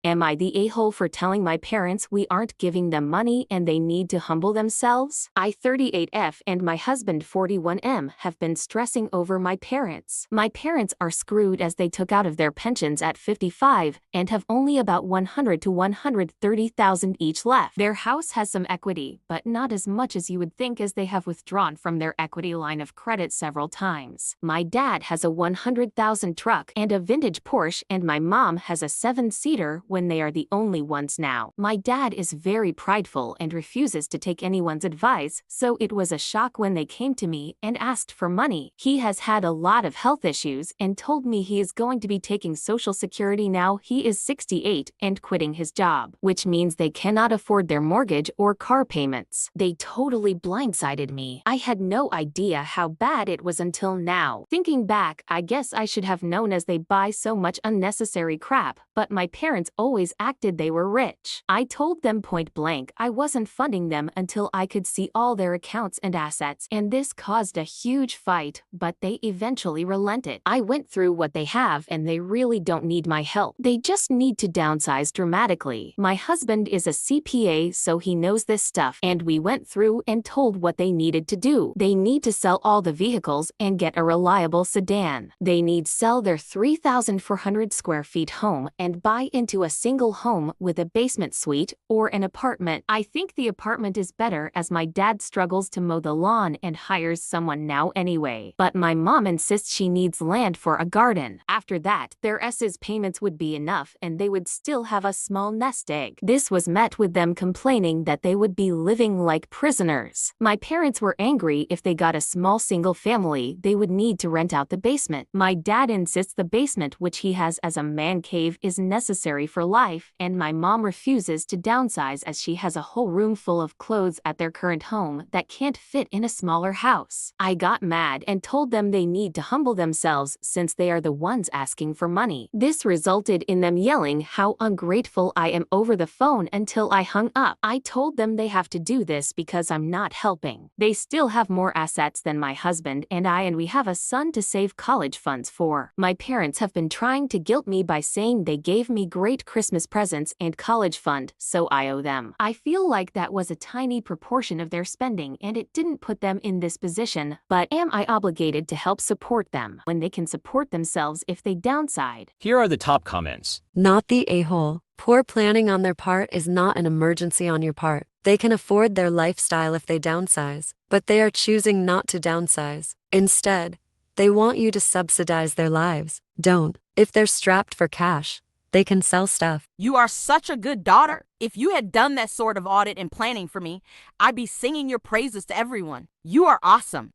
Am I the a-hole for telling my parents we aren't giving them money and they need to humble themselves? I 38F and my husband 41M have been stressing over my parents. My parents are screwed as they took out of their pensions at 55 and have only about 100 to 130,000 each left. Their house has some equity, but not as much as you would think, as they have withdrawn from their equity line of credit several times. My dad has a 100,000 truck and a vintage Porsche, and my mom has a 7-seater when they are the only ones now. My dad is very prideful and refuses to take anyone's advice, so it was a shock when they came to me and asked for money. He has had a lot of health issues and told me he is going to be taking Social Security now he is 68 and quitting his job, which means they cannot afford their mortgage or car payments. They totally blindsided me. I had no idea how bad it was until now. Thinking back, I guess I should have known, as they buy so much unnecessary crap, but my parents always acted they were rich. I told them point blank I wasn't funding them until I could see all their accounts and assets, and this caused a huge fight, but they eventually relented. I went through what they have and they really don't need my help. They just need to downsize dramatically. My husband is a CPA, so he knows this stuff, and we went through and told what they needed to do. They need to sell all the vehicles and get a reliable sedan. They need sell their 3,400 square feet home and buy into a single home with a basement suite or an apartment. I think the apartment is better, as my dad struggles to mow the lawn and hires someone now anyway. But my mom insists she needs land for a garden. After that, their S's payments would be enough and they would still have a small nest egg. This was met with them complaining that they would be living like prisoners. My parents were angry if they got a small single family, they would need to rent out the basement. My dad insists the basement, which he has as a man cave, is necessary for life, and my mom refuses to downsize as she has a whole room full of clothes at their current home that can't fit in a smaller house. I got mad and told them they need to humble themselves since they are the ones asking for money. This resulted in them yelling how ungrateful I am over the phone until I hung up. I told them they have to do this because I'm not helping. They still have more assets than my husband and I, and we have a son to save college funds for. My parents have been trying to guilt me by saying they gave me great Christmas presents and college fund, so I owe them. I feel like that was a tiny proportion of their spending and it didn't put them in this position, but am I obligated to help support them when they can support themselves if they downside? Here are the top comments. Not the a-hole. Poor planning on their part is not an emergency on your part. They can afford their lifestyle if they downsize, but they are choosing not to downsize. Instead, they want you to subsidize their lives. Don't. If they're strapped for cash, they can sell stuff. You are such a good daughter. If you had done that sort of audit and planning for me, I'd be singing your praises to everyone. You are awesome.